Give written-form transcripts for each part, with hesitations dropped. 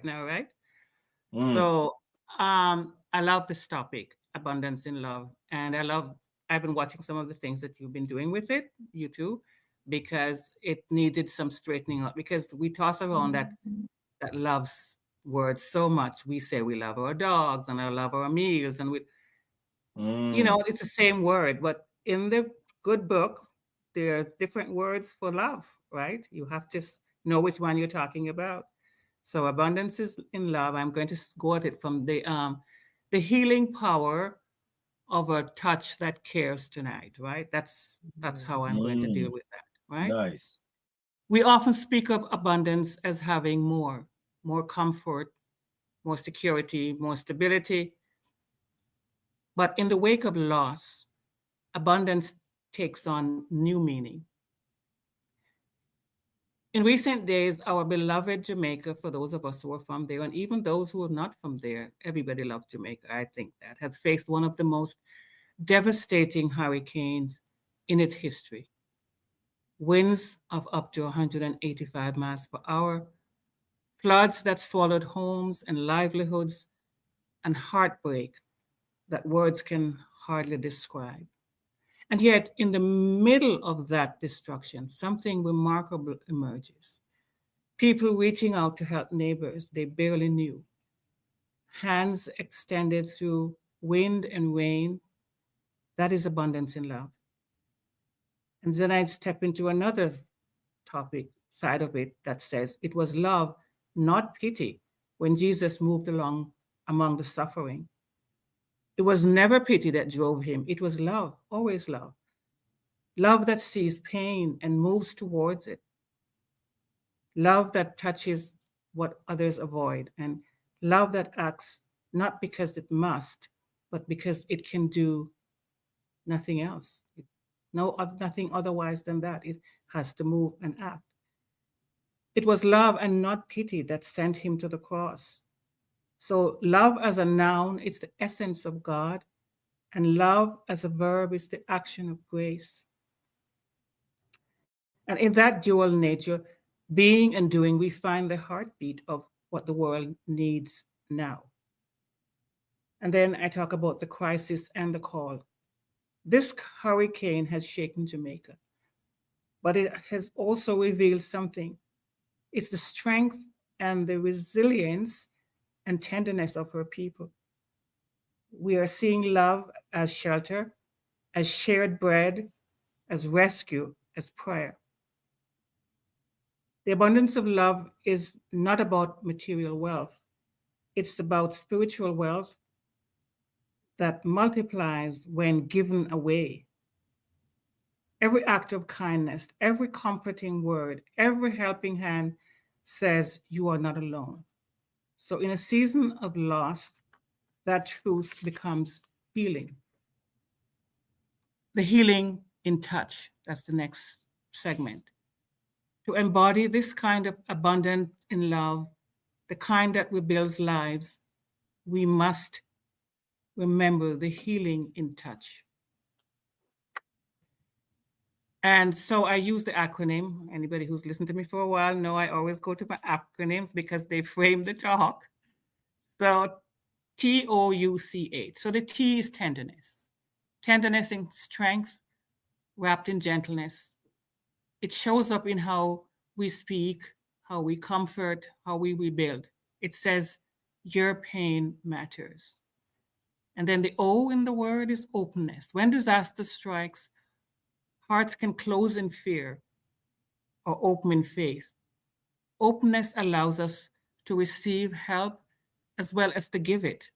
right now, right? Mm. So I love this topic, abundance in love. And I've been watching some of the things that you've been doing with it, you too, because it needed some straightening up because we toss around that loves word so much. We say we love our dogs and I love our meals and Mm. it's the same word, but in the good book, there's different words for love, right? You have to know which one you're talking about. So abundance is in love. I'm going to go at it from the healing power of a touch that cares tonight, right? That's how I'm going to deal Mm. with that, right? Nice. We often speak of abundance as having more comfort, more security, more stability. But in the wake of loss, abundance takes on new meaning. In recent days, our beloved Jamaica, for those of us who are from there, and even those who are not from there, everybody loves Jamaica, I think that, has faced one of the most devastating hurricanes in its history. Winds of up to 185 miles per hour, floods that swallowed homes and livelihoods, and heartbreak that words can hardly describe. And yet, in the middle of that destruction, something remarkable emerges. People reaching out to help neighbors they barely knew, hands extended through wind and rain. That is abundance in love. And then I step into another topic side of it that says it was love, not pity, when Jesus moved along among the suffering. It was never pity that drove him, it was love, always love. Love that sees pain and moves towards it. Love that touches what others avoid. And love that acts not because it must, but because it can do nothing else. Nothing otherwise than that. It has to move and act. It was love and not pity that sent him to the cross. So, love as a noun, it's the essence of God, and love as a verb is the action of grace. And in that dual nature, being and doing, we find the heartbeat of what the world needs now. And then I talk about the crisis and the call. This hurricane has shaken Jamaica, but it has also revealed something. It's the strength and the resilience and tenderness of her people. We are seeing love as shelter, as shared bread, as rescue, as prayer. The abundance of love is not about material wealth, it's about spiritual wealth that multiplies when given away. Every act of kindness, every comforting word, every helping hand says you are not alone. So, in a season of loss, that truth becomes healing. The healing in touch, that's the next segment. To embody this kind of abundance in love, the kind that rebuilds lives, we must remember the healing in touch. And so I use the acronym. Anybody who's listened to me for a while know I always go to my acronyms because they frame the talk. So TOUCH. So the T is tenderness. Tenderness in strength, wrapped in gentleness. It shows up in how we speak, how we comfort, how we rebuild. It says, your pain matters. And then the O in the word is openness. When disaster strikes, hearts can close in fear or open in faith. Openness allows us to receive help as well as to give it,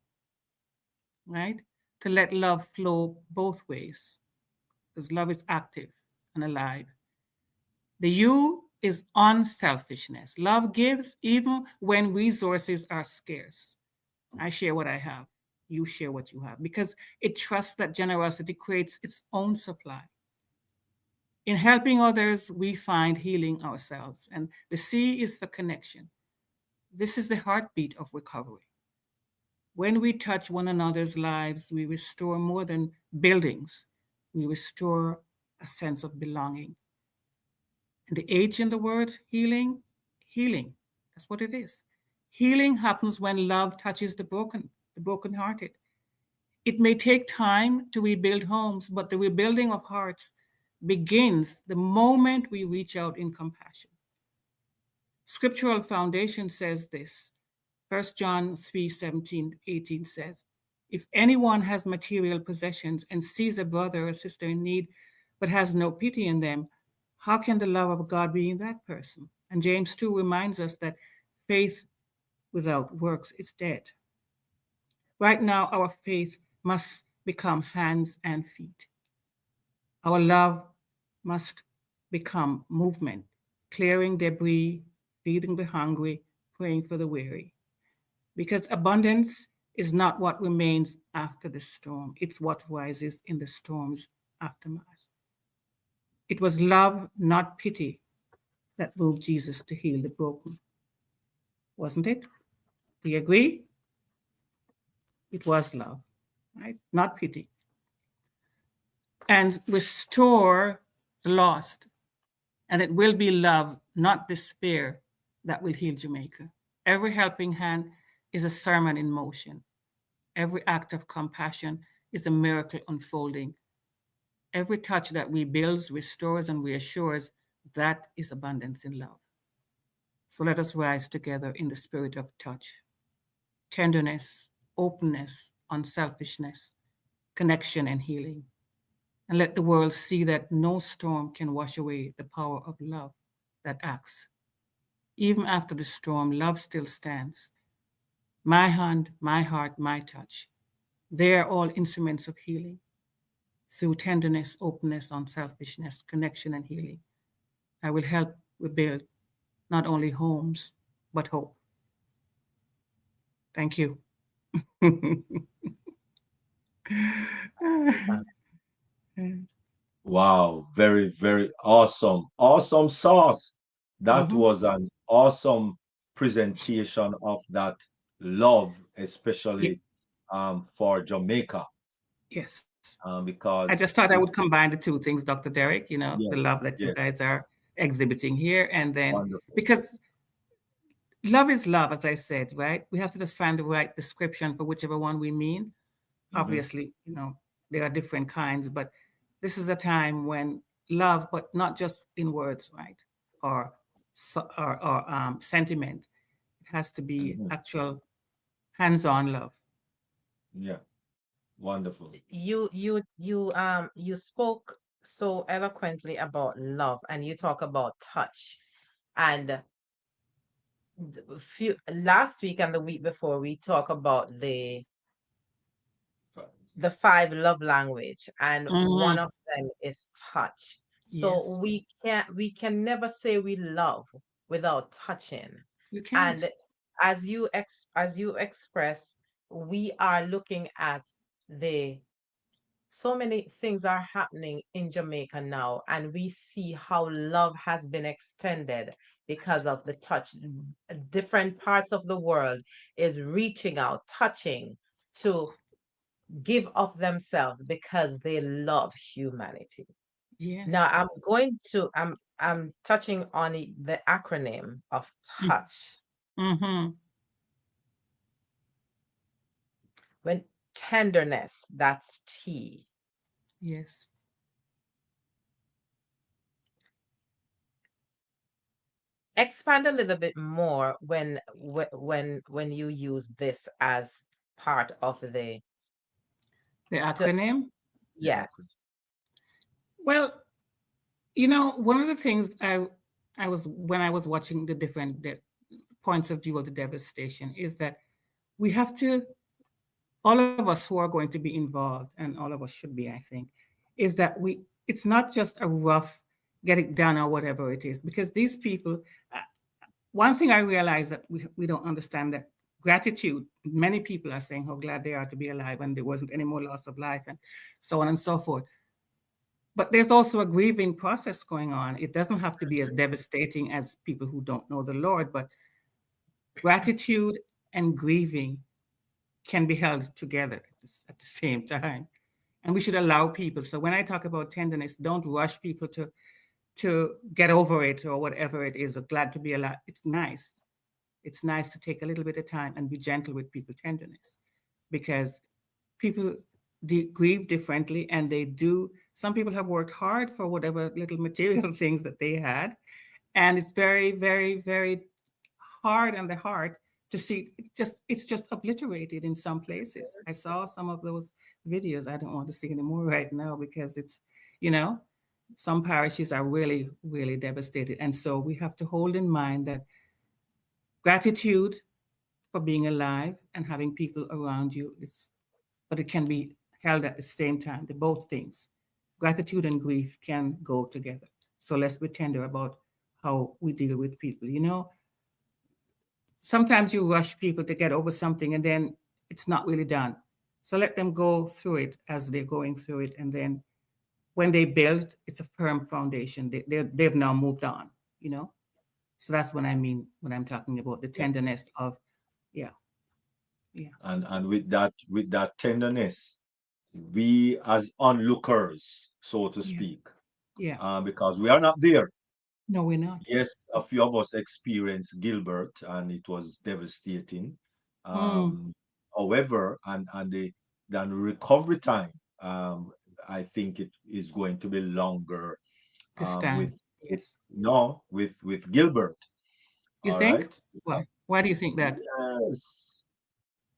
right? To let love flow both ways, because love is active and alive. The U is unselfishness. Love gives even when resources are scarce. I share what I have, you share what you have, because it trusts that generosity creates its own supply. In helping others, we find healing ourselves. And the C is for connection. This is the heartbeat of recovery. When we touch one another's lives, we restore more than buildings, we restore a sense of belonging. And the H in the word healing, healing, that's what it is. Healing happens when love touches the brokenhearted. It may take time to rebuild homes, but the rebuilding of hearts begins the moment we reach out in compassion. Scriptural foundation says this. 1 John 3:17-18 says, if anyone has material possessions and sees a brother or sister in need, but has no pity in them, how can the love of God be in that person? And James 2 reminds us that faith without works is dead. Right now, our faith must become hands and feet. Our love must become movement, clearing debris, feeding the hungry, praying for the weary. Because abundance is not what remains after the storm, it's what rises in the storm's aftermath. It was love, not pity, that moved Jesus to heal the broken, wasn't it? Do you agree? It was love, right? Not pity. And restore the lost. And it will be love, not despair, that will heal Jamaica. Every helping hand is a sermon in motion. Every act of compassion is a miracle unfolding. Every touch that rebuilds, restores, and reassures, that is abundance in love. So let us rise together in the spirit of touch, tenderness, openness, unselfishness, connection, and healing. And let the world see that no storm can wash away the power of love that acts. Even after the storm, love still stands. My hand, my heart, my touch. They are all instruments of healing. Through tenderness, openness, unselfishness, connection, and healing, I will help rebuild not only homes, but hope. Thank you. Wow, very, very awesome. Awesome sauce. That Mhm. was an awesome presentation of that love, Ye- especially for Jamaica, Yes. I just because thought I would combine the two things, Dr. Derrick, the yes, love that you yes, guys are exhibiting here, and then wonderful. because love is love, as I said, right? We have to just find the right description for whichever one we mean. Hmm. Obviously, there are different kinds, but this is a time when love, but not just in words, right? Or sentiment. It has to be Hmm. actual hands-on love. Yeah, wonderful. You spoke so eloquently about love, and you talk about touch. And last week and the week before, we talk about the five love language, and one Mhm. of them is touch. So Yes, we can never say we love without touching. you can't. And as you express, we are looking at the so many things are happening in Jamaica now, and we see how love has been extended because of the touch. Different parts of the world is reaching out, touching to give of themselves because they love humanity. Now Yes. I'm touching on the acronym of touch. Mm-hmm. When tenderness, that's T. Yes. Expand a little bit more when you use this as part of the The to, acronym. Yeah. yes. Well, one of the things I was when I was watching the different points of view of the devastation is that we have to, all of us who are going to be involved, and all of us should be, I think, is that it's not just a rough get it done or whatever it is, because these people, uh, one thing I realize that we don't understand that gratitude, many people are saying how glad they are to be alive and there wasn't any more loss of life and so on and so forth. But there's also a grieving process going on. It doesn't have to be as devastating as people who don't know the Lord, but gratitude and grieving can be held together at the same time. And we should allow people. So when I talk about tenderness, don't rush people to get over it or whatever it is. Glad to be alive. It's nice. it's nice to take a little bit of time and be gentle with people, tenderness, because people grieve differently, and they do. Some people have worked hard for whatever little material things that they had, and it's very, very, very hard on the heart to see it's just obliterated in some places. I saw some of those videos. I don't want to see anymore right now because it's, you know, some parishes are really, really devastated. And so we have to hold in mind that gratitude for being alive and having people around you is, but it can be held at the same time. The both things, gratitude and grief, can go together. So let's be tender about how we deal with people. You know, sometimes you rush people to get over something and then it's not really done. So let them go through it as they're going through it. And then when they build, it's a firm foundation. They've now moved on, you know? So that's what I mean when I'm talking about the Yeah. tenderness of, yeah, yeah, And with that tenderness, we as onlookers, so to yeah, speak, yeah. because we are not there. No, we're not. Yes, a few of us experienced Gilbert, and it was devastating. Mm, Um, However, and the recovery time, I think it is going to be longer this with time, with yes. no with Gilbert. You All think? right. Why? Why do you think that? Yes,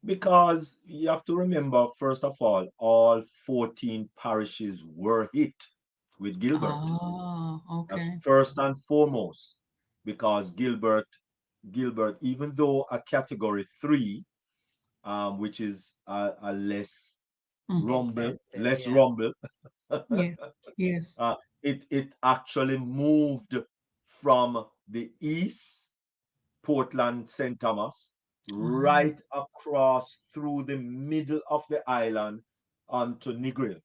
because you have to remember, first of all 14 parishes were hit with Gilbert. Oh, That's okay. first and foremost, because Gilbert, even though a category three, which is a Mm, Intensive, less yeah. rumble, yeah, yes. uh, it actually moved from the east, Portland, St. Thomas, Oh, right across through the middle of the island onto Negril.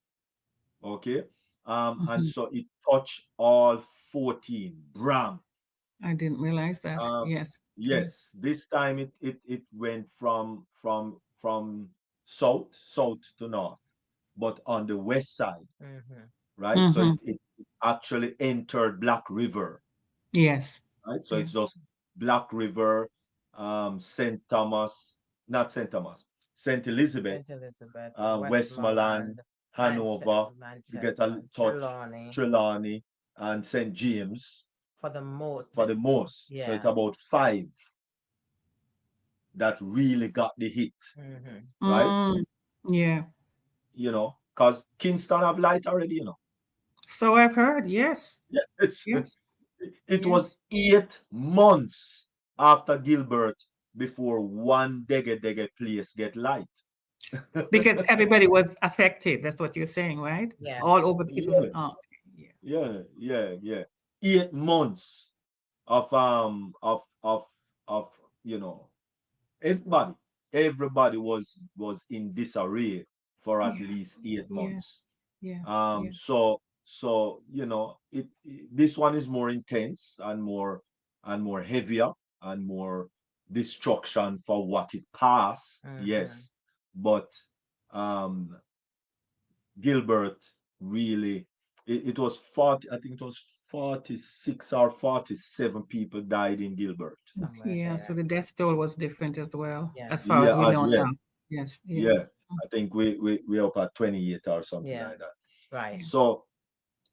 Okay. And mhm. so it touched all 14. Bram. I didn't realize that. Um, Yes. Okay. yes, this time it went from south to north, but on the west side, Mm-hmm. right? So Mm-hmm. it actually entered Black River, Yes. right? So Yeah. it's just Black River, St. Thomas, not St. Thomas, St. Elizabeth, St. Elizabeth, Westmoreland, Westmoreland, Hanover, you get a Manchester, touch, Trelawney, Trelawney, and St. James for the most, for the most. So it's yeah. about five that really got the hit, Mm-hmm. right? Mm, yeah. Because Kingston have light already. So I've heard. Yes. Yeah, Yes. it was Yes. 8 months after Gilbert before one Dege place get light. Because everybody was affected. That's what you're saying, right? Yes. All over. It was. Yeah, Oh, okay. yeah. 8 months of you know everybody everybody was in disarray for at Yeah. least eight Yeah. months. Yeah. um Yeah. so so this one is more intense and more heavier and more destruction for what it passed, Mm-hmm. yes, but um Gilbert really, it was 40, I think it was 46 or 47 people died in Gilbert. Somewhere Yeah. So there. the death toll was different as well, Yeah. as far as Yeah, we as know well. now. Yes. Yes. Yeah, I think we're up at 28 or something Yeah. like that. Right. Yeah.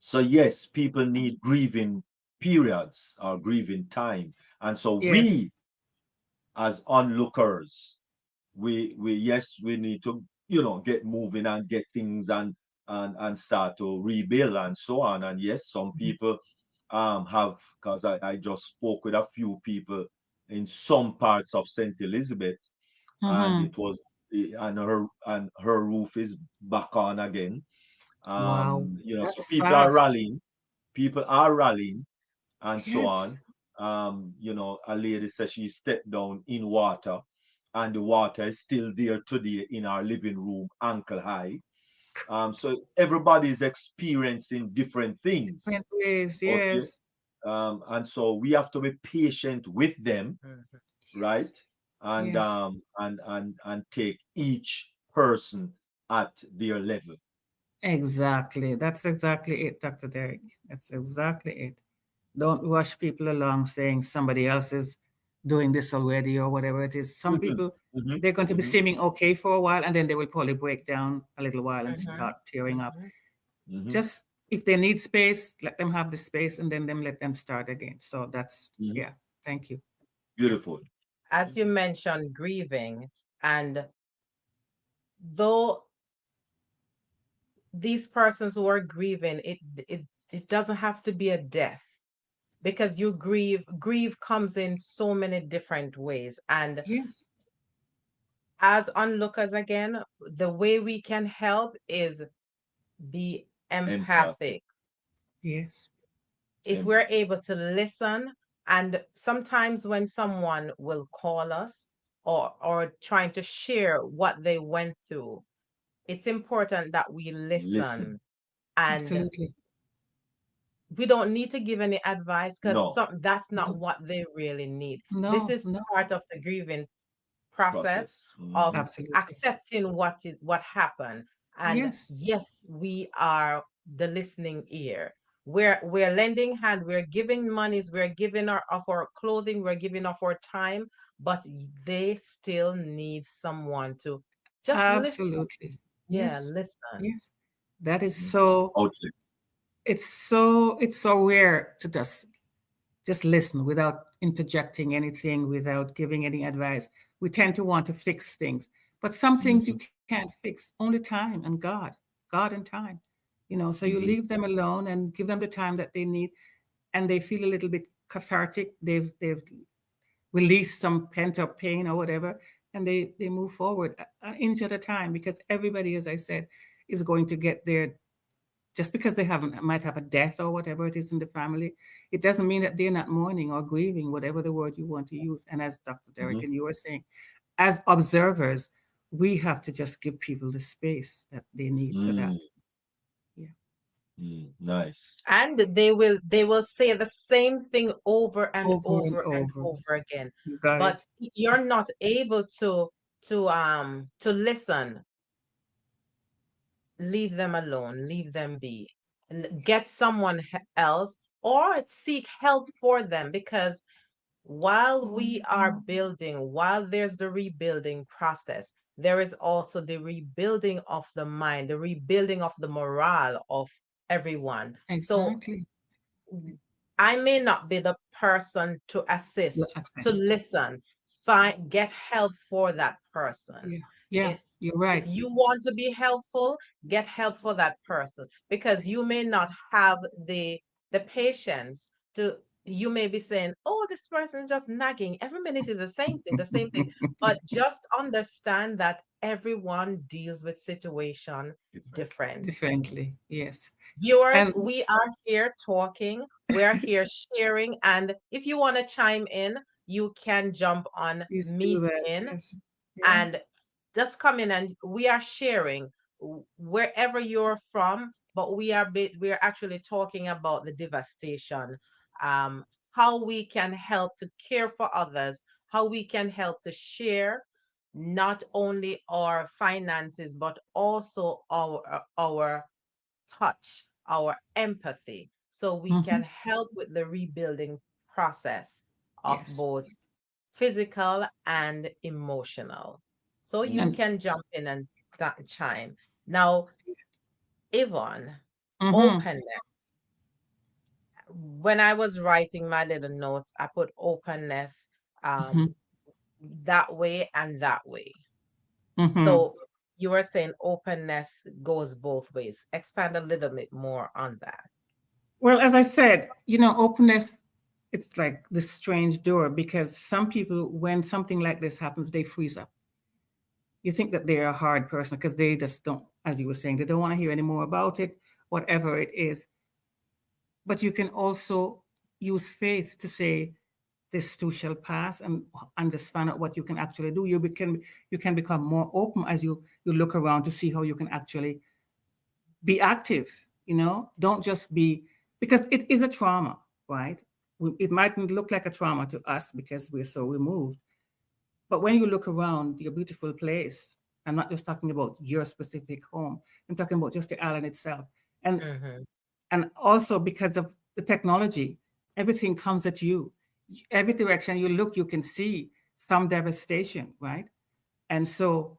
So yes, people need grieving periods or grieving time. And so Yes. we as onlookers, we yes, we need to, get moving and get things and start to rebuild and so on. And yes, some people have, because I just spoke with a few people in some parts of St. Elizabeth, and Mm-hmm. it was and her roof is back on again. Wow. So That's fast. people are rallying and so Yes. on. A lady says she stepped down in water, and the water is still there today in our living room, ankle high. So everybody is experiencing different things. Different ways. Okay. Yes. And so we have to be patient with them, Mm-hmm. right? Yes. And Yes. take each person at their level. Exactly. That's exactly it, Dr. Derek. That's exactly it. Don't rush people along saying somebody else's doing this already or whatever it is. Some Mhm, people, mhm, they're going to be mhm, seeming okay for a while, and then they will probably break down a little while and Mm-hmm. start tearing up. Mm-hmm. mhm, Just if they need space, let them have the space, and then let them start again. So that's, mhm. yeah. Thank you. Beautiful. As you mentioned, grieving, and though these persons who are grieving, it doesn't have to be a death, because you grieve comes in so many different ways. And Yes. as onlookers, again, the way we can help is be Empathic, empathic. Yes. If we're empathy. able to listen, and sometimes when someone will call us, or trying to share what they went through, it's important that we Listen. listen. And Absolutely. we don't need to give any advice, because No that's not No. what they really need. This No. is No. part of the grieving process process. of Mhm, Absolutely. accepting what happened. And Yes. yes, we are the listening ear. We're lending hand, we're giving monies, we're giving of our clothing, we're giving of our time, but they still need someone to just listen. Absolutely. Yeah, Yes. listen. Yes. That is mhm. so. Outlet. It's so rare to just listen without interjecting anything, without giving any advice. We tend to want to fix things, but some things you Mhm, can't fix. Only time and God and time. So you mhm, leave them alone and give them the time that they need, and they feel a little bit cathartic. They've released some pent up pain or whatever, and they move forward an inch at a time, because everybody, as I said, is going to get there. Just because they haven't might have a death or whatever it is in the family, it doesn't mean that they're not mourning or grieving, whatever the word you want to use. And as Dr. Derrick mhm, and you were saying, as observers, we have to just give people the space that they need for that. mm, Yeah. nice. And they will say the same thing over and Over and over and over. over again. You got it. But if you're not able to listen, leave them alone, leave them be. Get someone else, or seek help for them, because while we are building, while there's the rebuilding process, there is also the rebuilding of the mind, the rebuilding of the morale of everyone. So Exactly. I may not be the person to You assist, to assist. listen, get help for that person. Yeah. Yeah. If You're if right. you want to be helpful, get help for that person, because you may not have the patience to. You may be saying, "Oh, this person is just nagging. Every minute is the same thing, the same thing." But just understand that everyone deals with situation Differently. different. Differently. Yes. Viewers, And we are here talking, we're here sharing, and if you want to chime in, you can jump on please do Meet that. In, Yes. Yeah. and just come in, and we are sharing wherever you're from, but we are actually talking about the devastation, um, how we can help to care for others, how we can help to share not only our finances, but also our touch, our empathy, so we Hmm. can help with the rebuilding process of Yes. both physical and emotional. So you Mm, And can jump in and chime. Now, Yvonne, hmm openness. When I was writing my little notes, I put openness, hmm um, that way and that way. hmm So you were saying openness goes both ways. Expand a little bit more on that. Well, as I said, openness, it's like this strange door, because some people, when something like this happens, they freeze up. You think that they're a hard person because they just don't, as you were saying, they don't want to hear any more about it, whatever it is. But you can also use faith to say, this too shall pass, and just find out what you can actually do. You can become more open as you look around to see how you can actually be active. Don't just be, because it is a trauma, right? It mightn't look like a trauma to us because we're so removed, but when you look around your beautiful place, I'm not just talking about your specific home, I'm talking about just the island itself. and Mm-hmm. and also because of the technology, everything comes at you. every direction you look, you can see some devastation, right? And so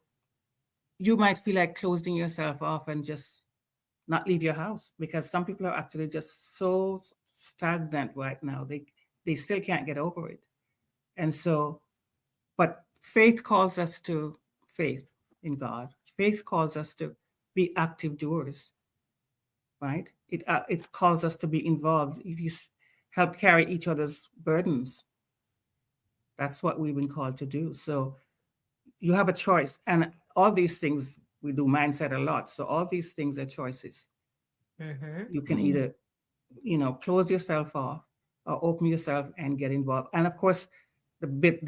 you might feel like closing yourself off and just not leave your house, because some people are actually just so stagnant right now. They still can't get over it. And so, but faith calls us to faith in God. Faith calls us to be active doers, right? It calls us to be involved. If you help carry each other's burdens, that's what we've been called to do. So you have a choice, and all these things, we do mindset a lot. So all these things are choices. Mm-hmm. You can Mm, either, close yourself off or open yourself and get involved. And of course, the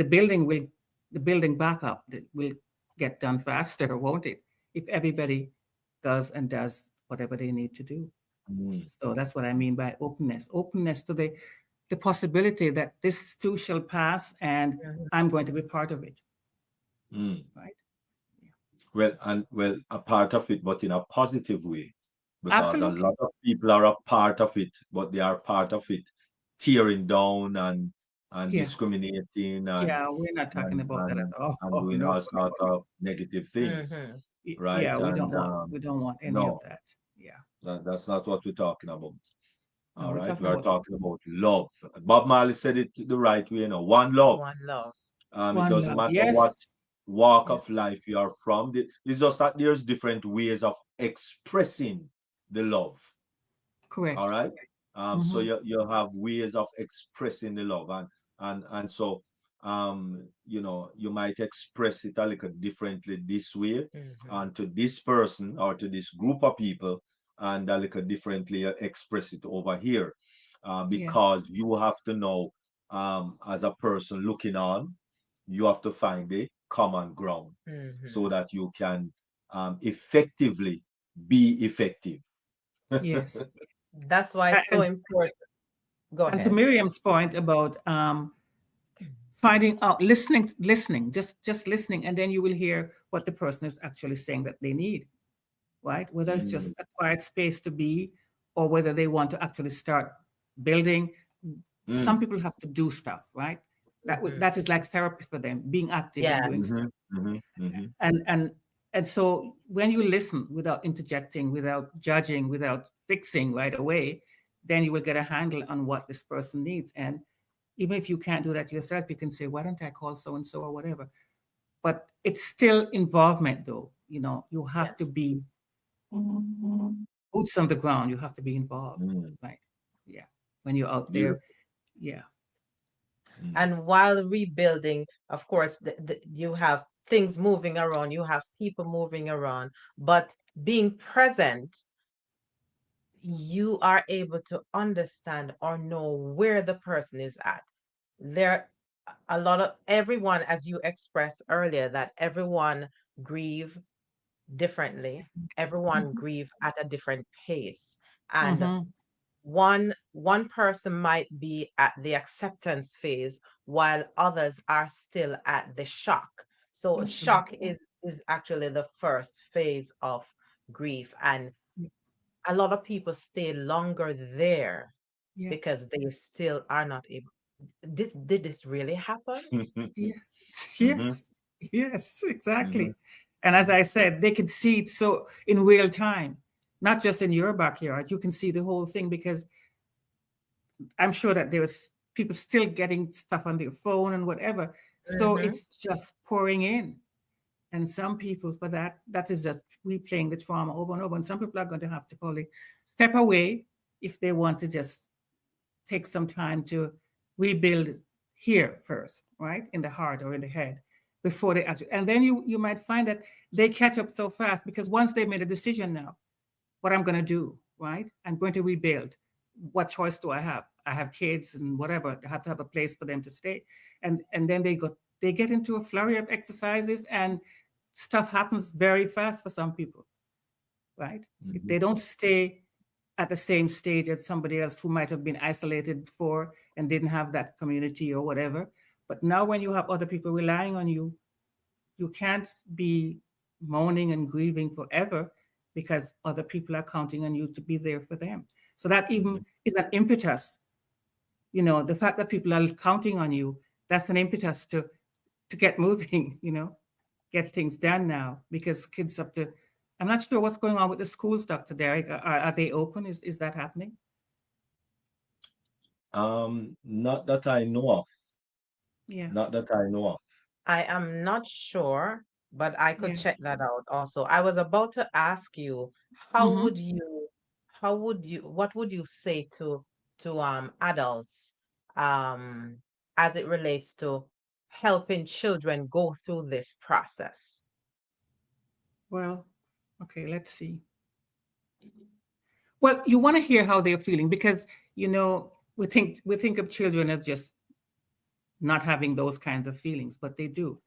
building will, the building back up will get done faster, won't it? If everybody goes and does whatever they need to do. mm, So that's what I mean by openness. Openness to the possibility that this too shall pass, and Mm-hmm. I'm going to be part of it. mm. Right? Well, and well, a part of it, but in a positive way, because a Absolutely. lot of people are a part of it, but they are part of it, tearing down and Yeah. discriminating and Yeah. We're not talking and about that at and, all. and Oh, doing no, all no, sort no. of negative things, Mm-hmm. right? Yeah, And we don't want any of no, that. Yeah. that's not what we're talking about. No, All we're right, we talking are about talking about love. Bob Marley said it the right way, one love. One love. It one doesn't love. matter what Yes. walk of Yes. life you are from. It's just that there's different ways of expressing the love. All Correct. right. So Mm-hmm. you have ways of expressing the love, and so you might express it a little differently this way, Mm-hmm. and to this person or to this group of people, and a little differently express it over here, Yeah. because you have to know, as a person looking on, you have to find a common ground so Mm-hmm. that you can effectively be effective. Yes. That's why it's so And important. Go and to ahead. Miriam's point about finding out, listening, just listening, and then you will hear what the person is actually saying that they need, right? Whether it's Mm, just a quiet space to be, or whether they want to actually start building. Some mm, people have to do stuff, right? Mm-hmm. That is like therapy for them, being active and Yeah. doing mhm, stuff. mhm, mhm, And and and so when you listen without interjecting, without judging, without fixing right away, then you will get a handle on what this person needs. And even if you can't do that yourself, you can say, why don't I call so and so or whatever? But it's still involvement, though. You have to Yes. be boots on the ground. You have to be involved, mm. right? Yeah. When you're out there, Beautiful. yeah. Mm, And while rebuilding, of course, you have things moving around, you have people moving around, but being present, you are able to understand or know where the person is at. There a lot of everyone, as you expressed earlier, that everyone grieve differently, everyone Mm-hmm. grieve at a different pace. And Mm-hmm. one person might be at the acceptance phase while others are still at the shock. So shock Absolutely. is actually the first phase of grief, and Yeah. a lot of people stay longer there Yeah. because they still are not able. This did this really happen? Yes. mhm, Yes. Yes. Exactly. mhm, And as I said, they could see it so in real time, not just in your backyard. You can see the whole thing, because I'm sure that there was people still getting stuff on their phone and whatever. So Mm-hmm. it's just pouring in. And some people, for that is just replaying the trauma over and over. And some people are going to have to probably step away if they want to just take some time to rebuild here first, right? In the heart or in the head before they actually, and then you might find that they catch up so fast, because once they made a decision now, what I'm going to do, right? I'm going to rebuild. What choice do I have? I have kids and whatever. I have to have a place for them to stay. And then they get into a flurry of exercises, and stuff happens very fast for some people, right? If mhm, they don't stay at the same stage as somebody else who might have been isolated before and didn't have that community or whatever. But now when you have other people relying on you, you can't be moaning and grieving forever, because other people are counting on you to be there for them. So that even mhm, is an impetus, The fact that people are counting on you, that's an impetus to get moving, get things done now, because kids have to. I'm not sure what's going on with the schools, Dr. Derrick. Are they open? Is that happening? Not that I know of. Yeah. Not that I know of. I am not sure, but I could Yeah. check that out also. I was about to ask you, how Mm-hmm. would you, what would you say to adults um as it relates to helping children go through this process? Well, okay, let's see. Well, you want to hear how they're feeling, because we think of children as just not having those kinds of feelings, but they do.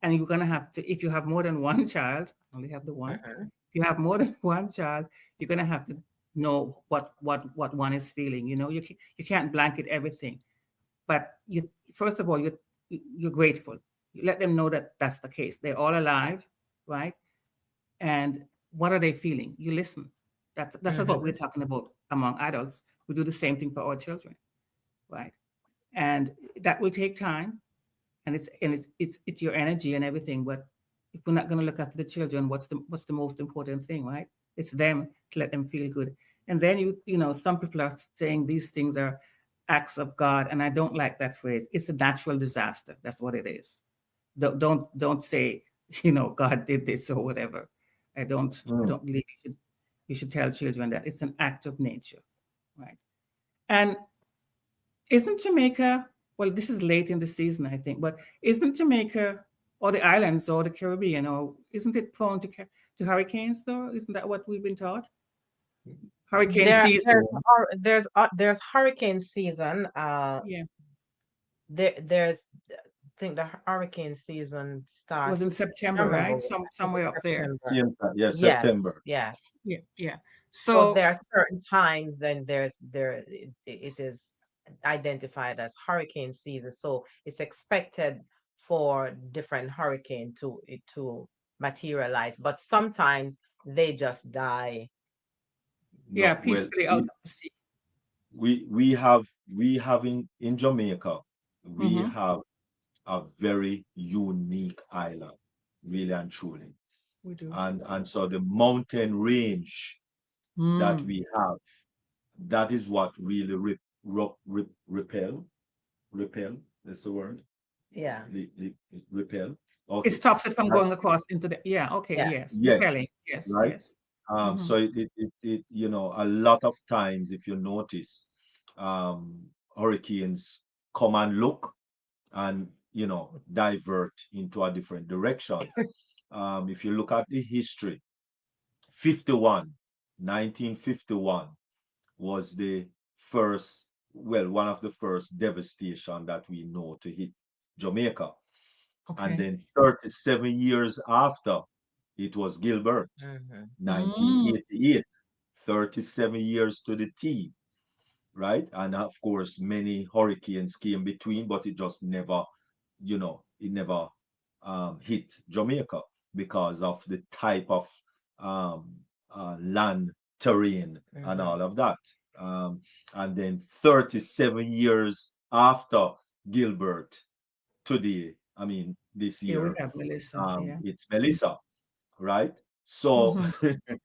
And you're gonna have to, if you have more than one child, only have the one. Mhm, If you have more than one child, you're gonna have to know what one is feeling. You can't blanket everything, but you first of all you're grateful. You let them know that that's the case. They're all alive, right? And what are they feeling? You listen. That's what we're mhm, talking about among adults. We do the same thing for our children, right? And that will take time, and it's your energy and everything. But if we're not going to look after the children, what's the most important thing, right? It's them, to let them feel good. And then some people are saying these things are acts of God, and I don't like that phrase. It's a natural disaster. That's what it is. Don't say God did this or whatever. I Mm. don't believe you should tell children that it's an act of nature, right? And isn't Jamaica, well, this is late in the season, I think, but isn't Jamaica or the islands or the Caribbean, or isn't it prone to hurricanes though? Isn't that what we've been taught? Hurricane There, season. there's hurricane season. Yeah. There's I think the hurricane season It was starts. in I September, don't remember right? when. I think it's Somewhere up there. September. Same time. Yeah, Yes, September. yes. Yeah, yeah. So So there are certain times then it is identified as hurricane season. So it's expected for different hurricane to materialize, but sometimes they just die. yeah, No, well, peacefully out of the sea. we have in Jamaica, we Mm-hmm. have a very unique island, really and truly. We do. And so the mountain range that Mm. we have, that is what really repel, that's the word. Yeah, Repel. It Okay. stops it from That, going across into the, yeah, okay, yeah. yes. yeah, Repelling. Yes, right. yes. Mm-hmm. So a lot of times, if you notice, um, hurricanes come and look and, divert into a different direction. If you look at the history, 51, 1951 was the first, well, one of the first devastation that we know to hit Jamaica. And Okay. then 37 years after, it was Gilbert, Hmm. 1988, 37 years to the T, right? And of course, many hurricanes came between, but it just never, it never hit Jamaica because of the type of um, land, terrain, and Hmm. all of that. Um, and then 37 years after Gilbert, today, I mean, this Here we year, have Melissa. Yeah. it's Melissa, right? So, Mm-hmm.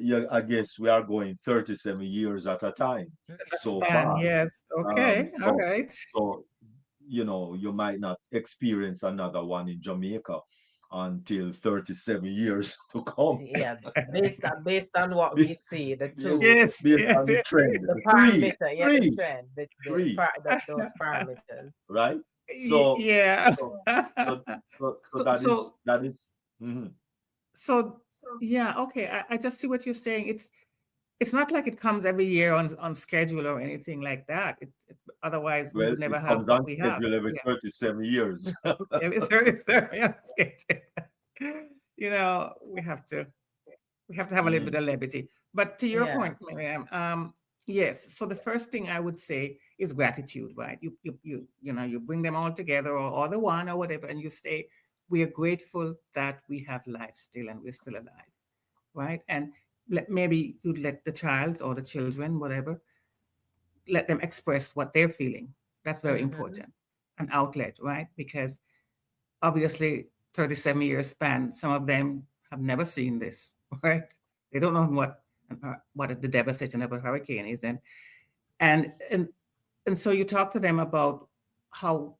yeah, I guess we are going 37 years at a time A so span. far. Yes. Um, Okay. All so, right. so you might not experience another one in Jamaica until 37 years to come. Yeah, based on what we see, the Yes, two, Yes. based Yes. on the trend, the three, parameter, yeah, the three, trend, three, those parameters. right? So, Yeah. so, so, so so that is so that is. Mhm. so yeah. Okay. I just see what you're saying. It's not like it comes every year on schedule or anything like that. Otherwise, we Well, would never it have comes what on we have. schedule every Yeah. 37 years. Very on schedule. We have to have a little bit Mm. of levity. But to your Yeah. point, Miriam, yes. So the first thing I would say is gratitude, right? You bring them all together, or the one or whatever, and you say, we are grateful that we have life still and we're still alive, right? And maybe you let the child or the children, whatever, let them express what they're feeling. That's very Mm-hmm. important. An outlet, right? Because obviously 37 years span, some of them have never seen this, right? They don't know what the devastation of a hurricane is, and and and so you talk to them about how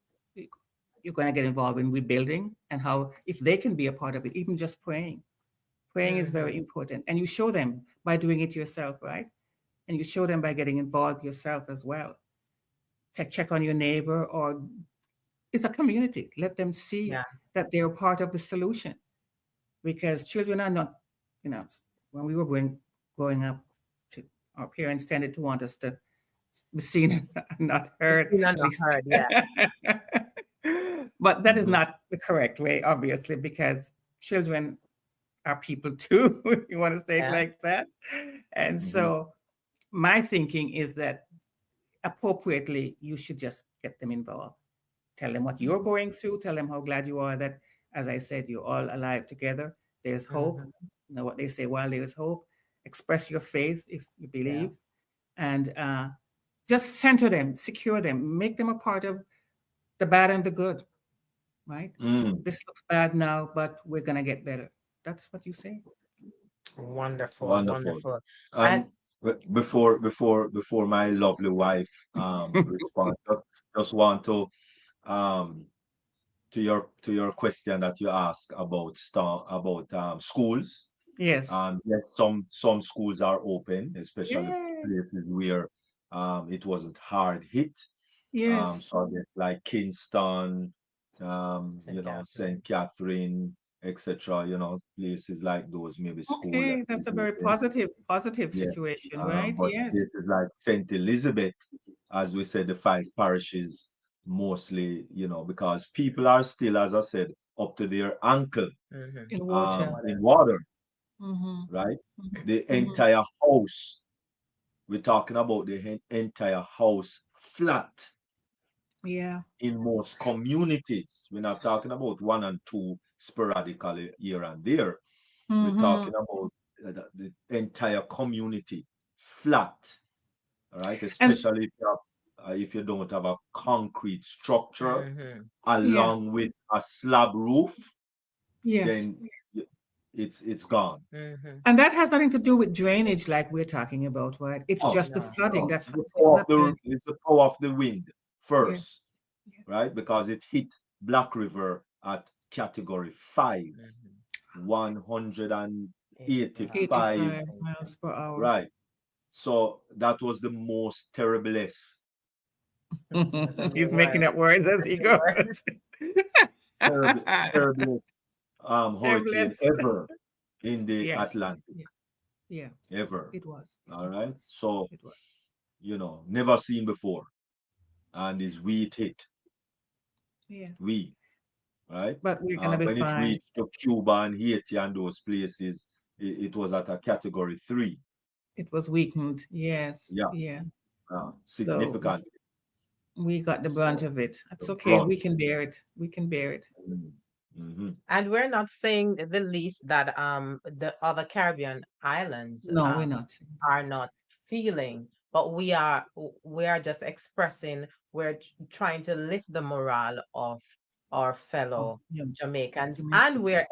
you're going to get involved in rebuilding, and how if they can be a part of it, even just praying is very Mm-hmm. important, and you show them by doing it yourself, right? And you show them by getting involved yourself as well. Check on your neighbor, or it's a community. Let them see Yeah. that they're part of the solution, because children are not, you know, when we were growing up, to, our parents tended to want us to be seen and not It's heard, seen and at not least. heard. Yeah. But that is Mhm. not the correct way, obviously, because children are people too. You want to say it Yeah. like that. And Mhm. so my thinking is that appropriately, you should just get them involved. Tell them what you're Mm-hmm. going through. Tell them how glad you are that, as I said, you're all alive together. There's hope. Mm-hmm. You know what they say, while there is hope, express your faith if you Yeah. believe. And just center them, secure them, make them a part of the bad and the good, right? Mm. This looks bad now, but we're going to get better. That's what you say. Wonderful. Wonderful. Wonderful. And And before my lovely wife responds, just want um to your question that you asked about schools. Yes. Yes, some schools are open, especially Yay. places where it wasn't hard hit. Yes. So I guess like Kingston, St. St. Catherine. Catherine, etc. Places like those, maybe school that Okay. is That's a very open. positive Yeah. situation, right? But Yes. places like St. Elizabeth, as we said, the five parishes mostly, because people are still, as I said, up to their ankle Mm-hmm. In In water. water. in water, Mm-hmm. right? The Mm-hmm. entire house, we're talking about the entire house flat Yeah. in most communities. We're not talking about one and two sporadically here and there. We're Mm-hmm. talking about the entire community flat, all right? And Especially if you don't have a concrete structure Mm-hmm. yeah. along with a slab roof, Yes. then it's gone. Mm-hmm. And that has nothing to do with drainage like we're talking about, right? It's Oh, just the No. flooding. no, That's it's not drainage. it's the power of the wind Yes. first, right? Because it hit Black River at category 5, Mm-hmm. 85. 185, 85 miles per hour. right? So that was the most terriblest, That's a new He's making word. up words That's as a he new word. goes. terrible, terriblest hurricane Tablets. ever in the Yes. Atlantic, Yeah. Yeah. ever. It was. All It right. was. So, It was. never seen before. And is we it hit. Yeah. We, right? But we're gonna be When it fine. reached to Cuba and Haiti and those places, it was at a category 3. It was weakened. Yes. Yeah, Yeah. So significant. we got the brunt So of it. the That's okay. brunt. We can bear it. We can bear it. Mm-hmm. And we're not saying the least that the other Caribbean islands No, we're not. are not feeling, but we are just expressing, trying to lift the morale of our Oh, fellow yeah. Jamaicans, and Jamaicans. we're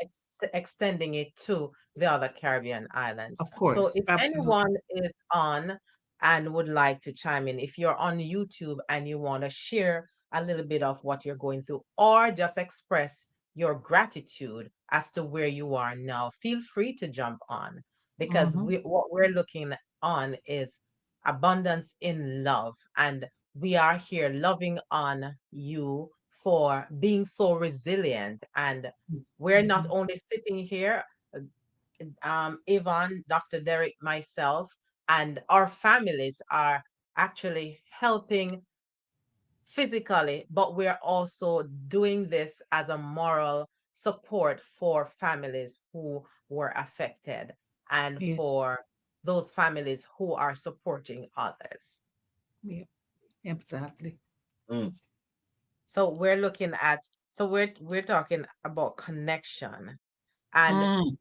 extending it to the other Caribbean islands. Of So course. if Absolutely. anyone is on and would like to chime in, if you're on YouTube and you want to share a little bit of what you're going through, or just express your gratitude as to where you are now, feel free to jump on, because Mm-hmm. what we're looking on is abundance in love, and we are here loving on you for being so resilient. And we're not Mm-hmm. only sitting here, Yvonne, Dr. Derrick, myself, and our families are actually helping physically, but we're also doing this as a moral support for families who were affected, and Yes. for those families who are supporting others. Yeah. Exactly. Mm. So we're talking about connection, and Mm.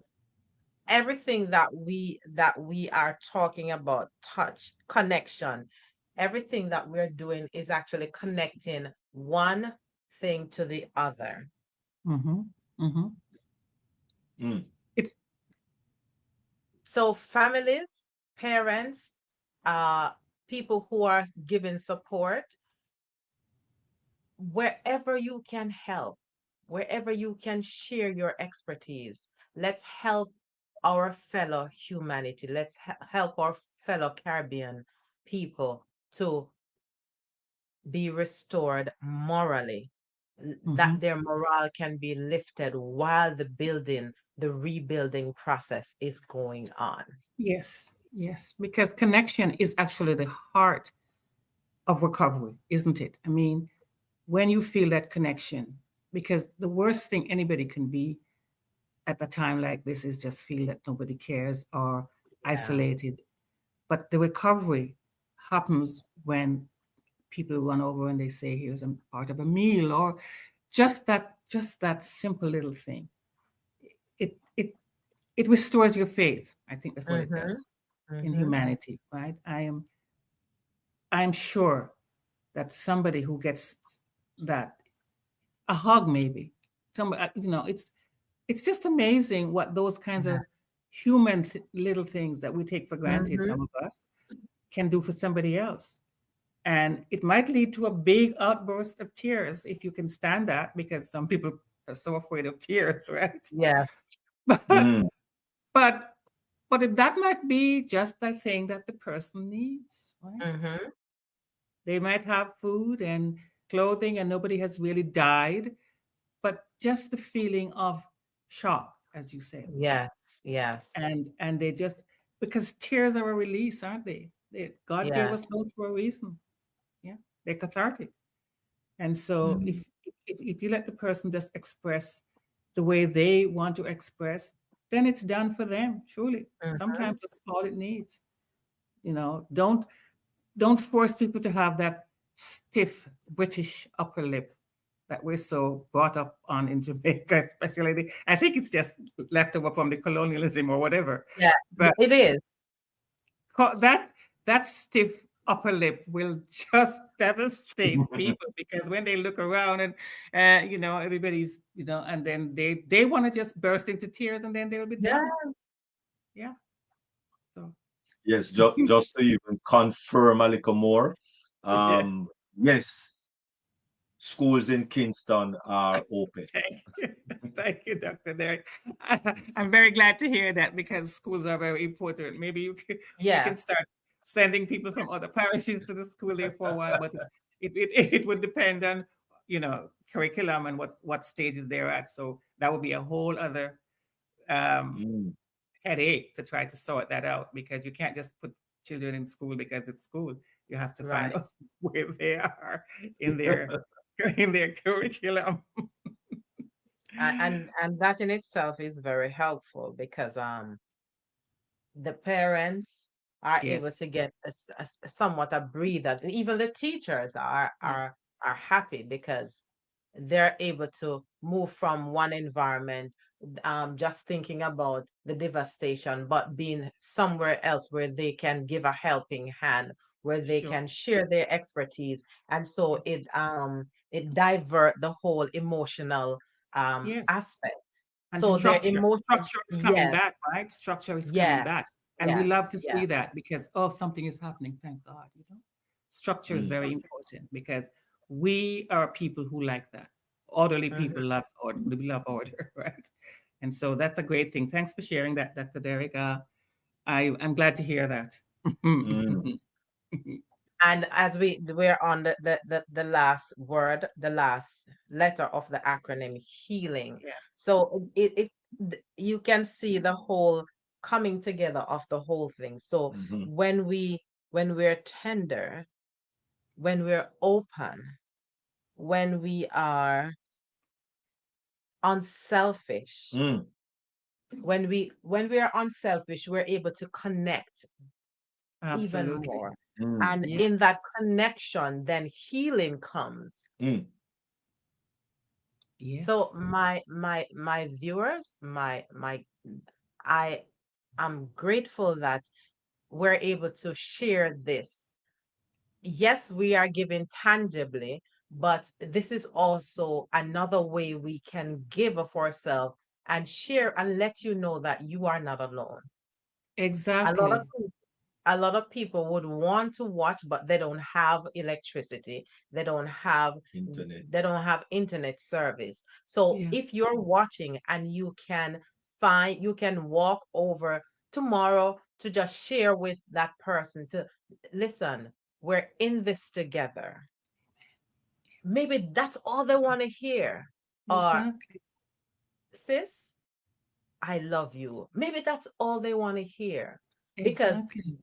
everything that we are talking about, touch, connection, everything that we're doing is actually connecting one thing to the other. Mm-hmm. Mm-hmm. Mm. It's So families, parents, uh, people who are giving support, wherever you can help, wherever you can share your expertise, let's help our fellow humanity. Let's help our fellow Caribbean people to be restored morally, mm-hmm. that their morale can be lifted while the rebuilding process is going on. Yes, yes, because connection is actually the heart of recovery, isn't it? I mean, when you feel that connection, because the worst thing anybody can be at a time like this is just feel that nobody cares or Yeah. isolated. But the recovery happens when people run over and they say, "Here's a part of a meal," or just that simple little thing. It it it restores your faith. I think that's what it Mm-hmm. does in Mm-hmm. humanity, right? I'm sure that somebody who gets that a hug maybe somebody it's just amazing what those kinds Yeah. of human little things that we take for granted, Mm-hmm. some of us, can do for somebody else. And it might lead to a big outburst of tears if you can stand that, because some people are so afraid of tears, right? Yes. but Mm. but but that might be just the thing that the person needs, right? Mm-hmm. They might have food and clothing and nobody has really died, but just the feeling of shock, as you said. Yes. Yes. And they just, because tears are a release, aren't God gave us Yes. those for a reason. Yeah, they're cathartic. And so Mm-hmm. if you let the person just express the way they want to express, then it's done for them, truly. Sometimes that's all it needs. Don't force people to have that stiff British upper lip that we're so brought up on in Jamaica, especially. I think it's just left over from the colonialism or whatever. Yeah. But It is. that stiff upper lip will just devastate people, because when they look around and everybody's, and then they want to just burst into tears and then they'll be done. Yeah. Yeah. So Yes, just to even confirm a little more. yeah. Yes, schools in Kingston are open. Thank you. Thank you, Dr. Derrick. I'm very glad to hear that, because schools are very important. Maybe we can Yes. start sending people from other parishes to the school there for a while, but it would depend on, curriculum and what stages they're at. So that would be a whole other um, Mm. headache to try to sort that out, because you can't just put children in school because it's school. You have to find Right. out where they are in their in their curriculum. And that in itself is very helpful because the parents are able Yes. to get somewhat a breather. Even the teachers Yeah. are happy because they're able to move from one environment, just thinking about the devastation, but being somewhere else where they can give a helping hand, where they Sure. can share their expertise, and so Yes. it divert the whole emotional Yes. aspect. And So their emotion, structure is coming yes, back, right? Structure is coming yes, back. And we love yes, to see yes. that, because, oh, something is happening. Thank God. Structure is Mm. very important, because we are people who like that. Orderly Mhm. people love order. We love order, right? And so that's a great thing. Thanks for sharing that, Dr. Derrick. I'm glad to hear that. Mm. And as we're on the last word, the last letter of the acronym healing. Yeah. So you can see the whole coming together of the whole thing. So Mhm. when we're tender, when we're open, when we are unselfish, Mm. when we are unselfish, we're able to connect even Absolutely. more. Mm. And Yes. in that connection, then healing comes. Mm. So Yes. my viewers, I am grateful that we're able to share this yes, we are giving tangibly, but this is also another way we can give of ourselves and share and let you know that you are not alone. A lot of Exactly. a lot of people would want to watch, but they don't have electricity. They don't have they Internet. don't have internet service. So Yeah. if you're watching and you can walk over tomorrow to just share with that person to listen, we're in this together. Maybe that's all they want to hear. Or Exactly. sis, I love you. Maybe that's all they want to hear. Because Exactly.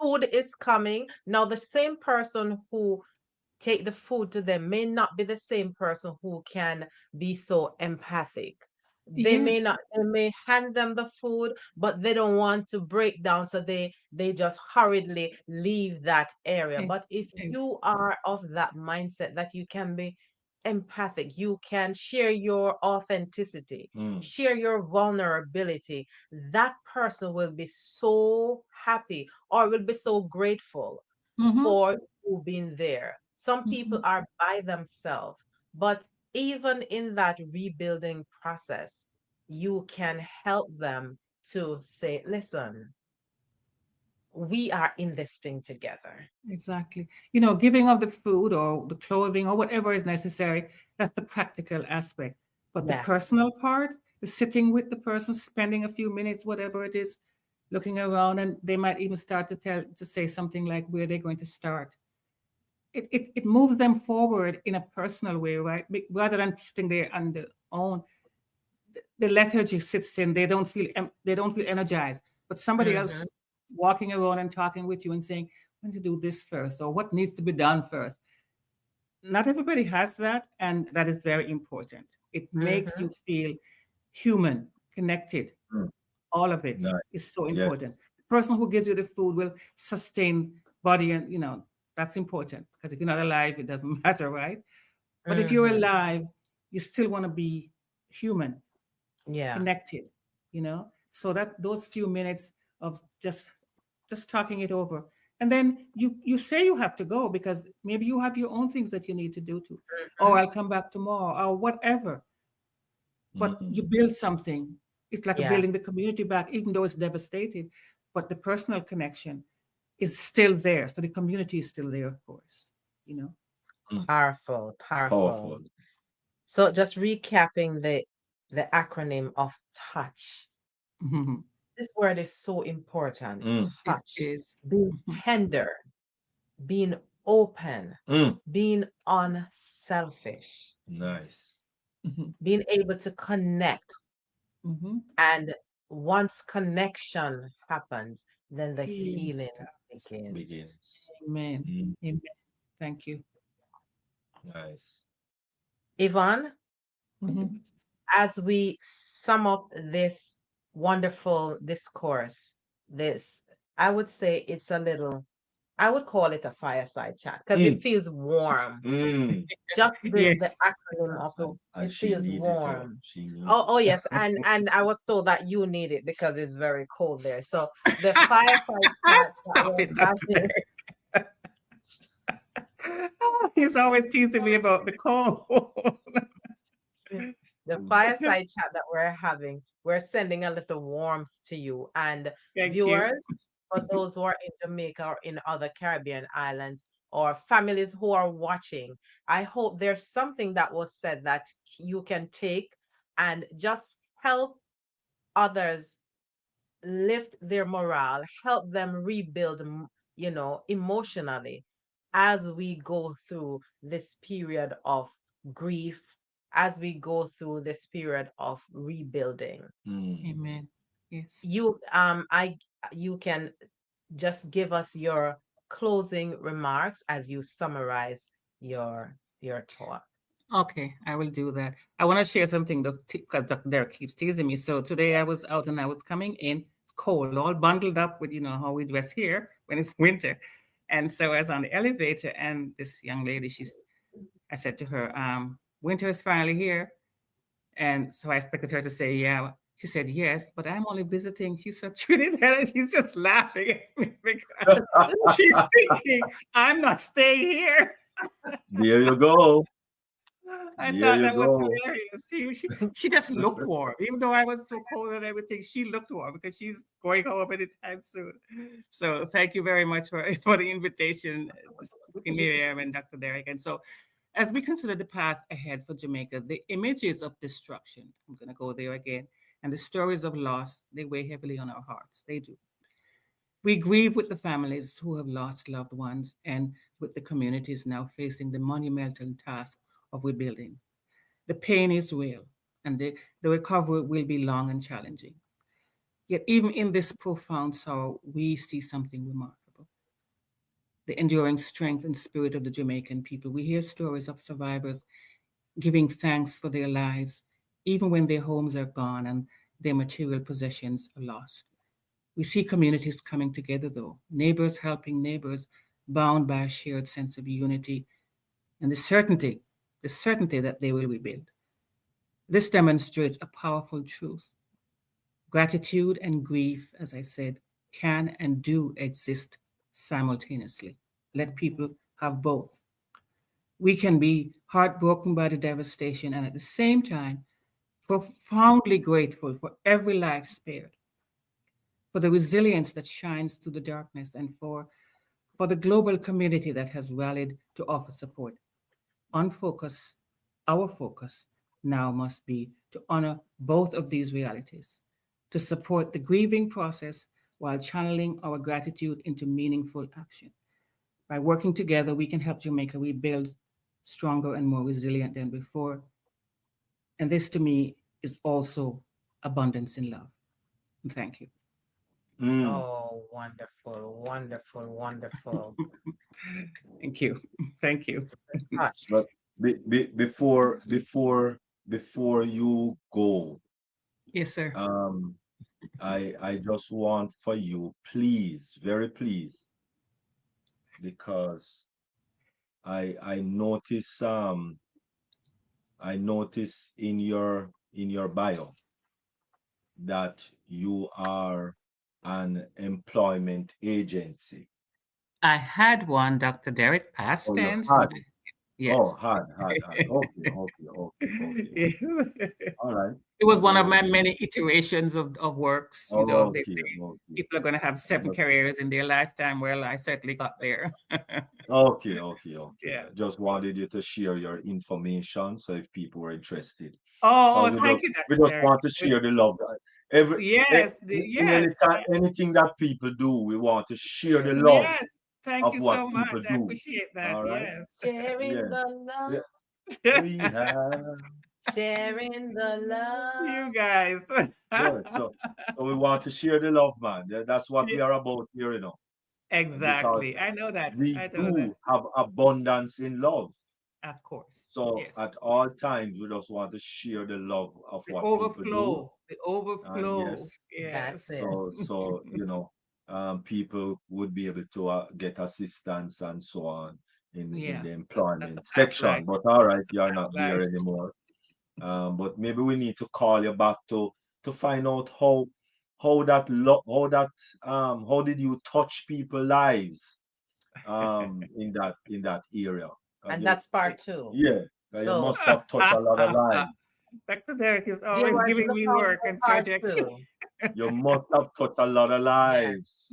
food is coming. Now, the same person who take the food to them may not be the same person who can be so empathic. Yes. They may hand them the food, but they don't want to break down, so they just hurriedly leave that area. Ex- But if ex- you are of that mindset that you can be empathic, you can share your authenticity, Mm. share your vulnerability, that person will be so happy or will be so grateful mm-hmm. for you being there. Some people Mm-hmm. are by themselves, but even in that rebuilding process, you can help them to say, listen, we are in this thing together. Exactly. You know, giving of the food or the clothing or whatever is necessary, that's the practical aspect. But the Yes. personal part, the sitting with the person, spending a few minutes, whatever it is, looking around, and they might even start to say something like where they're going to start. It moves them forward in a personal way, right? Rather than sitting there on their own. The lethargy sits in. They don't feel energized. But somebody else Mm-hmm. walking around and talking with you and saying, "I need to do this first," or "What needs to be done first." Not everybody has that, and that is very important. It makes Mm-hmm. you feel human, connected. Mm. All of it Nice. is so Yeah. important. The person who gives you the food will sustain body, and that's important because if you're not alive, it doesn't matter, right? But if you're Mm-hmm. alive, you still want to be human, Yeah. connected, so that those few minutes of just talking it over, and then you say you have to go because maybe you have your own things that you need to do too, or Mm-hmm. I'll come back tomorrow or whatever, but you Mm. build something. It's like Yes. building the community back, even though it's devastated, but the personal connection is still there, so the community is still there, of course, you know. Mm. Powerful, powerful. Powerful. So just recapping the acronym of touch. Mhm. This word is so important. Mm. It Touch. is. Being Mhm. tender, being open, Mm. being unselfish, Yes. Nice. Mhm. being able to connect. Mhm. And once connection happens, then the Healing healing starts. begins. Begins. Amen. Mm. Amen. Thank you. Nice. Yvonne, Mhm. as we sum up this wonderful discourse, this, I would say it's a little, I would call it a fireside chat because it Mm. feels warm. Mm. Just the Yes. acronym of And it she feels need it, warm. she need Oh, it. oh yes, and I was told that you need it because it's very cold there. So the fireside chat that Stop we're it, Dr. having, Derek. He's always teasing me about the cold. the fireside chat that we're having, we're sending a little warmth to you and Thank you. viewers, for those who are in Jamaica or in other Caribbean islands or families who are watching. I hope there's something that was said that you can take and just help others lift their morale, help them rebuild, emotionally as we go through this period of grief, as we go through this period of rebuilding. Mm. Amen. Yes. I you can just give us your closing remarks as you summarize your talk. Okay, I will do that. I want to share something because Dr. Derek keeps teasing me. So today I was out and I was coming in. It's cold, all bundled up with how we dress here when it's winter. And so I was on the elevator, and this young lady, I said to her, "Winter is finally here." And so I expected her to say, "Yeah." She said, yes, but I'm only visiting. She said, Trinidad, and she's just laughing at me because she's thinking, I'm not staying here. There you go. I There thought you that was go. hilarious. She just looked warm. Even though I was so cold and everything, she looked warm because she's going home anytime soon. So thank you very much for the invitation, Miriam and Dr. Derrick. And so as we consider the path ahead for Jamaica, the images of destruction, I'm going to go there again, and the stories of loss, they weigh heavily on our hearts. They do. We grieve with the families who have lost loved ones and with the communities now facing the monumental task of rebuilding. The pain is real, and the recovery will be long and challenging. Yet, even in this profound sorrow, we see something remarkable: the enduring strength and spirit of the Jamaican people. We hear stories of survivors giving thanks for their lives, even when their homes are gone and their material possessions are lost. We see communities coming together, though, neighbors helping neighbors, bound by a shared sense of unity and the certainty that they will rebuild. This demonstrates a powerful truth. Gratitude and grief, as I said, can and do exist simultaneously. Let people have both. We can be heartbroken by the devastation and at the same time profoundly grateful for every life spared, for the resilience that shines through the darkness, and for the global community that has rallied to offer support. On focus, our focus now must be to honor both of these realities, to support the grieving process while channeling our gratitude into meaningful action. By working together, we can help Jamaica rebuild stronger and more resilient than before. And this to me is also abundance in love. And thank you. Mm. Oh, wonderful, wonderful, wonderful. Thank you. Thank you. Touched. But before you go, Yes, sir. um, I just want for you, please, very please, because I notice in your bio that you are an employment agency. I had one, Dr. Derrick, past Oh, you tense. had. Oh, Yes. had. Okay, okay, okay, okay, Yeah. okay. All right. It was one of Very my good. many iterations of works. You know, they Okay, say okay. people are going to have seven But careers in their lifetime. Well, I certainly got there. okay, okay, okay. Yeah. I just wanted you to share your information so if people were interested. Oh, Because oh, thank you, we Dr. just Derrick. want to share the love. Every Yes, in yes, anything that people do, we want to share the love yes. Thank of you what so people much. I do. appreciate that. All right? Yes. Sharing Yeah. the Yeah. love, We have sharing the love. You guys. good. So we want to share the love, man. That's what Yeah, we are about here, because exactly. I know that. we I know that. do have abundance in love. Of course. So Yes. at all times, we just want to share the love of The what people do. overflow. The And overflow. yes, That's Yes. it. people would be able to get assistance and so on in Yeah. the That's a employment past life. section. But all right, That's a you're past not there life. anymore. But maybe we need to call you back to find out how did you touch people lives in that area? Because And you that's part two. yeah, 'cause you So, must have touched a lot of lives. Dr. Derek is always viewers, giving look me out work for and part projects. two. You must have touched a lot of Yes. lives.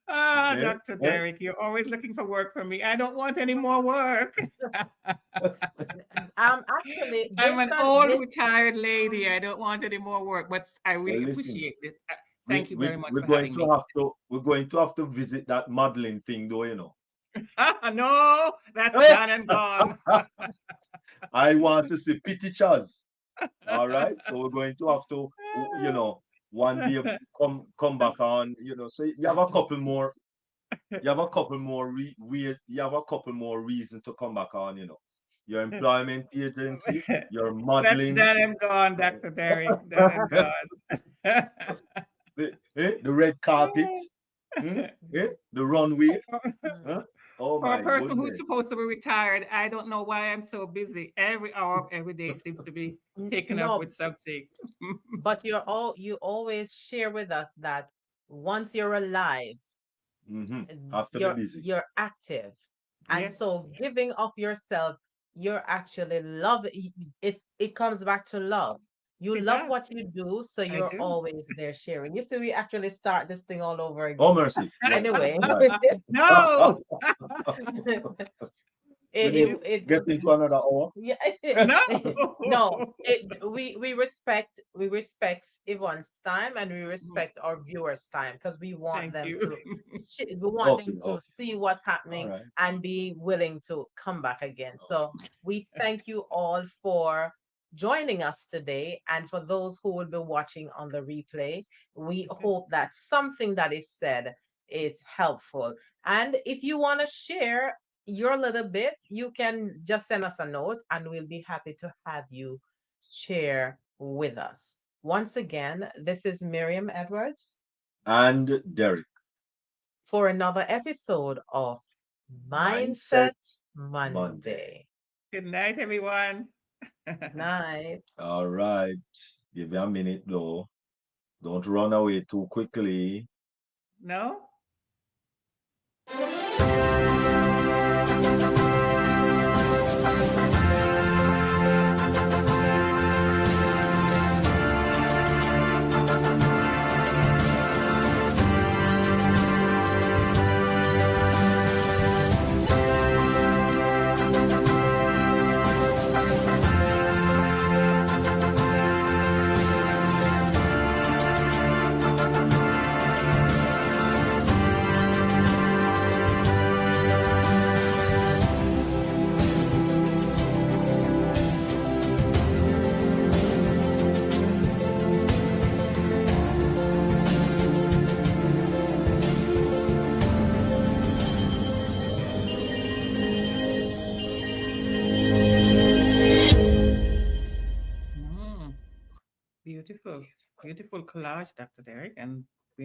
Eh? Dr. Eh? Derek, you're always looking for work for me. I don't want any more work. Actually, I'm based an on old this, retired lady. I don't want any more work, but I Well, really listen, appreciate it. Thank you very much we're for going having to me. have to visit that modeling thing, though. No, that's done and gone. I want to see pictures. All right, so we're going to have to, one day come back on. So you have a couple more. You have a couple more you have a couple more reason to come back on. Your employment agency, your That's modeling, done and gone, Dr. Derek. Done and gone. the red carpet, the runway. mm, Huh? Oh For a my person who's goodness. supposed to be retired, I don't know why I'm so busy. Every hour of every day seems to be taken up no, with something. but you always share with us that once you're alive, Have to be you're busy. active, and Yes, so giving of yourself, you're actually love it comes back to love. You it love does. what you do, so I you're do. always there sharing. You see, we actually start this thing all over Oh, again. mercy. Yeah. Anyway, Right. No, We need it's it get into another hour. yeah. no. No, we respect Yvonne's time, and we respect our viewers' time, because we want Thank them you. to we want Okay, them to okay. see what's All happening right. and be willing to come back again. Okay. So we thank you all for joining us today, and for those who will be watching on the replay, we hope that something that is said is helpful. And if you want to share your little bit, you can just send us a note, and we'll be happy to have you share with us. Once again, this is Miriam Edwards And Derek, for another episode of Mindset Mindset Monday. Monday. Good night, everyone. Night. All right. Give you a minute though. Don't run away too quickly. No? Mm, beautiful. Beautiful collage, Dr. Derek. And